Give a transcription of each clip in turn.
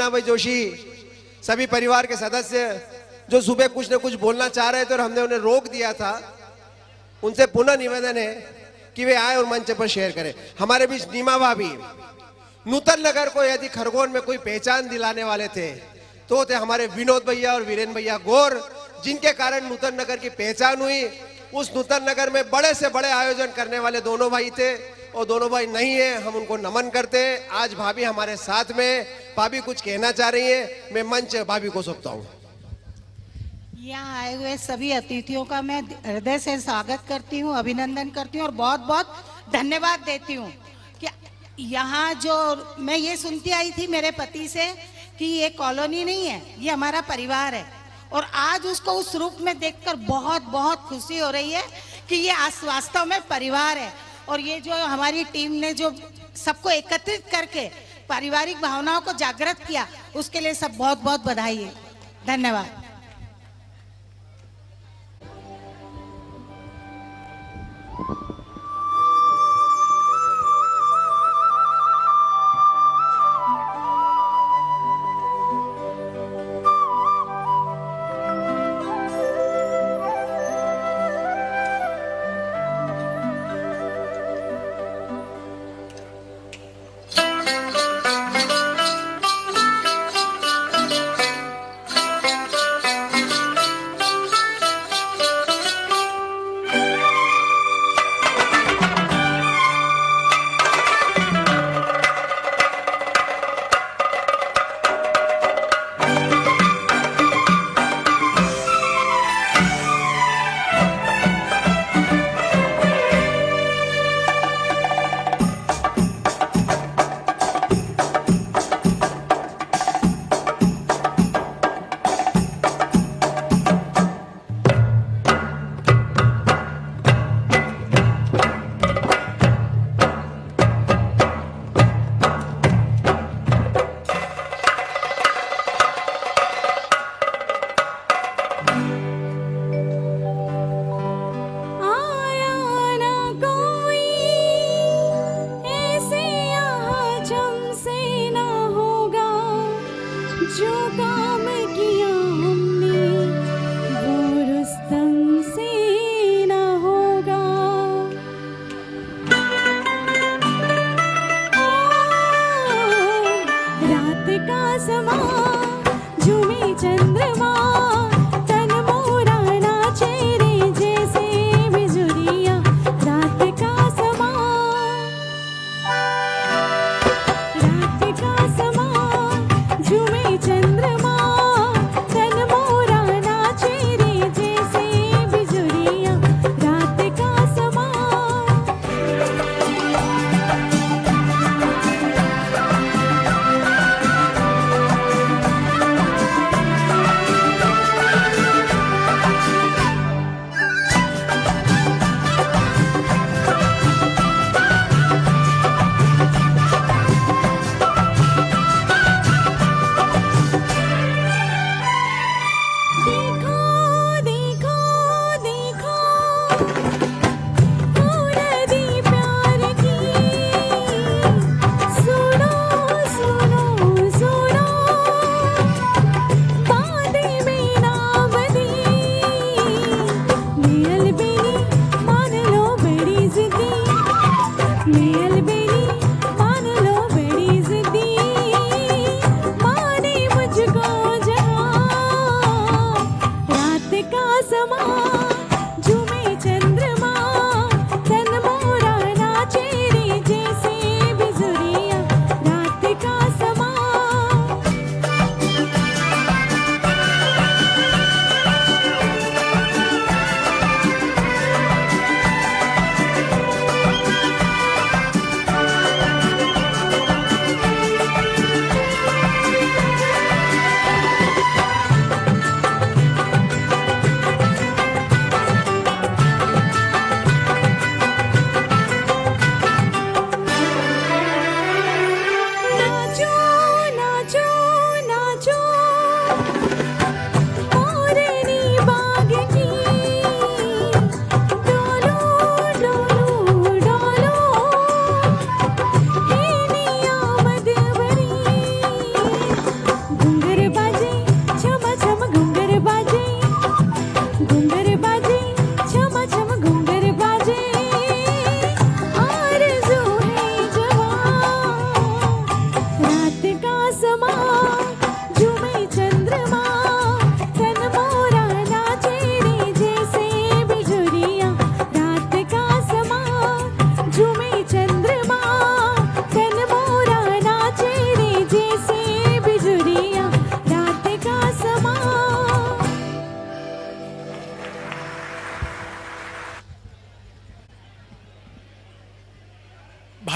मुन्ना भाई जोशी, सभी परिवार के सदस्य जो सुबह कुछ न कुछ बोलना चाह रहे थे और हमने उन्हें रोक दिया था, उनसे पुनः निवेदन है कि वे आए और मंच पर शेयर करें। हमारे बीच नीमा भाभी, नूतन नगर को यदि खरगोन में कोई पहचान दिलाने वाले थे तो थे हमारे विनोद भैया और वीरेन भैया गौर, जिनके कारण नूतन नगर की पहचान हुई। उस नूतन नगर में बड़े से बड़े आयोजन करने वाले दोनों भाई थे और दोनों भाई नहीं है, हम उनको नमन करते हैं। आज भाभी हमारे साथ में, भाभी कुछ कहना चाह रही है, मैं मंच भाभी को सौंपता हूँ। यहाँ आए हुए सभी अतिथियों का मैं हृदय से स्वागत करती हूँ, अभिनंदन करती हूँ और बहुत बहुत धन्यवाद देती हूँ कि यहाँ जो मैं ये सुनती आई थी मेरे पति से कि ये कॉलोनी नहीं है, ये हमारा परिवार है, और आज उसको उस रूप में देखकर बहुत बहुत खुशी हो रही है कि ये वास्तव में परिवार है। और ये जो हमारी टीम ने जो सबको एकत्रित करके पारिवारिक भावनाओं को जागृत किया, उसके लिए सब बहुत बहुत बधाई है। धन्यवाद।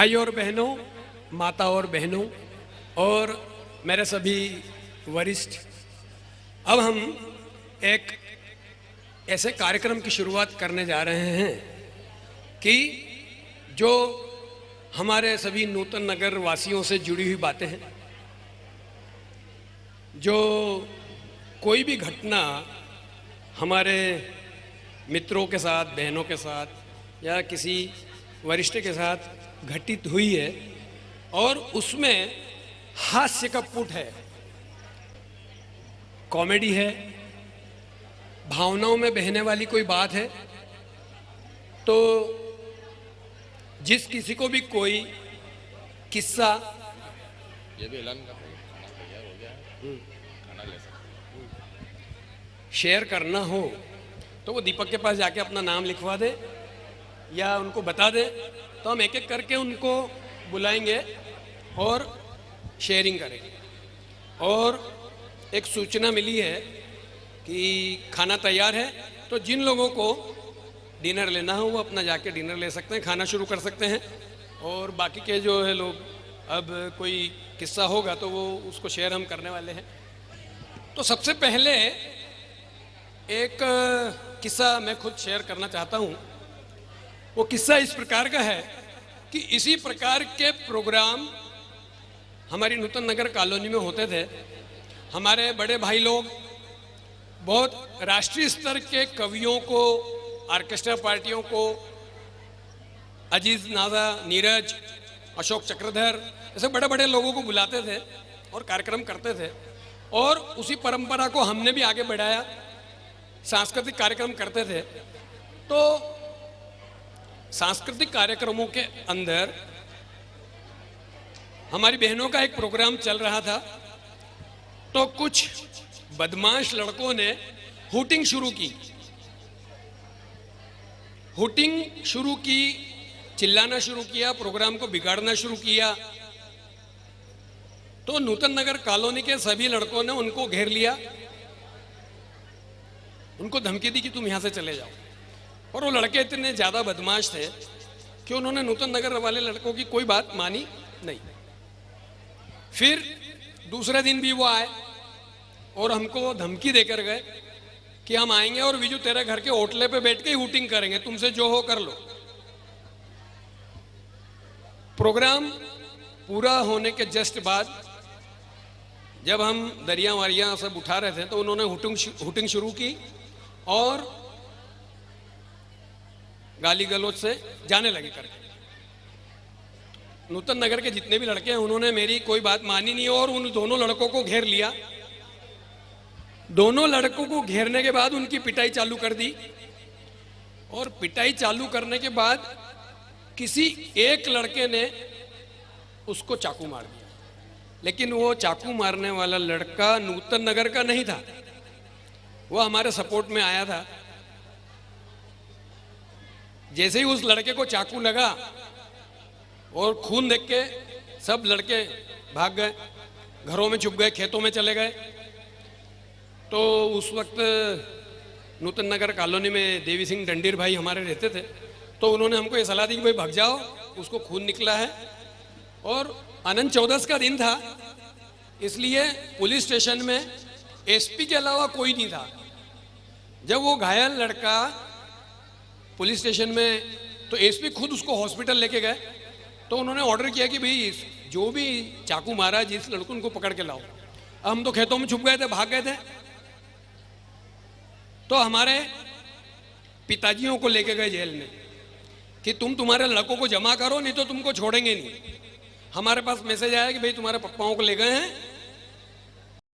भाई और बहनों, माता और बहनों और मेरे सभी वरिष्ठ, अब हम एक ऐसे कार्यक्रम की शुरुआत करने जा रहे हैं कि जो हमारे सभी नूतन नगर वासियों से जुड़ी हुई बातें हैं। जो कोई भी घटना हमारे मित्रों के साथ, बहनों के साथ या किसी वरिष्ठ के साथ घटित हुई है और उसमें हास्य का पुट है, कॉमेडी है, भावनाओं में बहने वाली कोई बात है, तो जिस किसी को भी कोई किस्सा, ये भी ऐलान कर रहे हैं, खाना तैयार हो गया है, खाना ले सकते शेयर करना हो तो वो दीपक के पास जाके अपना नाम लिखवा दे या उनको बता दे, तो हम एक एक करके उनको बुलाएंगे और शेयरिंग करेंगे। और एक सूचना मिली है कि खाना तैयार है, तो जिन लोगों को डिनर लेना हो वो अपना जाके डिनर ले सकते हैं, खाना शुरू कर सकते हैं। और बाकी के जो है लोग, अब कोई किस्सा होगा तो वो उसको शेयर हम करने वाले हैं। तो सबसे पहले एक किस्सा मैं खुद शेयर करना चाहता हूँ। वो किस्सा इस प्रकार का है कि इसी प्रकार के प्रोग्राम हमारी नूतन नगर कॉलोनी में होते थे। हमारे बड़े भाई लोग बहुत राष्ट्रीय स्तर के कवियों को, ऑर्केस्ट्रा पार्टियों को, अजीज नाजा, नीरज, अशोक चक्रधर, ऐसे बड़े बड़े लोगों को बुलाते थे और कार्यक्रम करते थे। और उसी परंपरा को हमने भी आगे बढ़ाया, सांस्कृतिक कार्यक्रम करते थे। तो सांस्कृतिक कार्यक्रमों के अंदर हमारी बहनों का एक प्रोग्राम चल रहा था, तो कुछ बदमाश लड़कों ने हुटिंग शुरू की। हुटिंग शुरू की, चिल्लाना शुरू किया, प्रोग्राम को बिगाड़ना शुरू किया। तो नूतन नगर कॉलोनी के सभी लड़कों ने उनको घेर लिया, उनको धमकी दी कि तुम यहां से चले जाओ। और वो लड़के इतने ज्यादा बदमाश थे कि उन्होंने नूतन नगर वाले लड़कों की कोई बात मानी नहीं। फिर दूसरे दिन भी वो आए और हमको धमकी देकर गए कि हम आएंगे और विजू तेरे घर के होटले पे बैठ के ही हुटिंग करेंगे, तुमसे जो हो कर लो। प्रोग्राम पूरा होने के जस्ट बाद जब हम दरिया वारियां सब उठा रहे थे तो उन्होंने हुटिंग शुरू की और गाली गलौज से जाने लगे करके। नूतन नगर के जितने भी लड़के हैं उन्होंने मेरी कोई बात मानी नहीं और उन दोनों लड़कों को घेर लिया। दोनों लड़कों को घेरने के बाद उनकी पिटाई चालू कर दी और पिटाई चालू करने के बाद किसी एक लड़के ने उसको चाकू मार दिया। लेकिन वो चाकू मारने वाला लड़का नूतन नगर का नहीं था, वो हमारे सपोर्ट में आया था। जैसे ही उस लड़के को चाकू लगा और खून देख के सब लड़के भाग गए, घरों में छुप गए, खेतों में चले गए। तो उस वक्त नूतन नगर कॉलोनी में देवी सिंह डंडीर भाई हमारे रहते थे, तो उन्होंने हमको ये सलाह दी कि भाई भाग जाओ, उसको खून निकला है। और अनंत चौदस का दिन था, इसलिए पुलिस स्टेशन में एसपी के अलावा कोई नहीं था। जब वो घायल लड़का पुलिस स्टेशन में, तो एसपी खुद उसको हॉस्पिटल लेके गए। तो उन्होंने ऑर्डर किया कि भाई जो भी चाकू मारा जिस लड़कों, उनको पकड़ के लाओ। हम तो खेतों में छुप गए थे, भाग गए थे। तो हमारे पिताजियों को लेके गए जेल में कि तुम तुम्हारे लड़कों को जमा करो, नहीं तो तुमको छोड़ेंगे नहीं। हमारे पास मैसेज आया कि भाई तुम्हारे पप्पाओं को ले गए हैं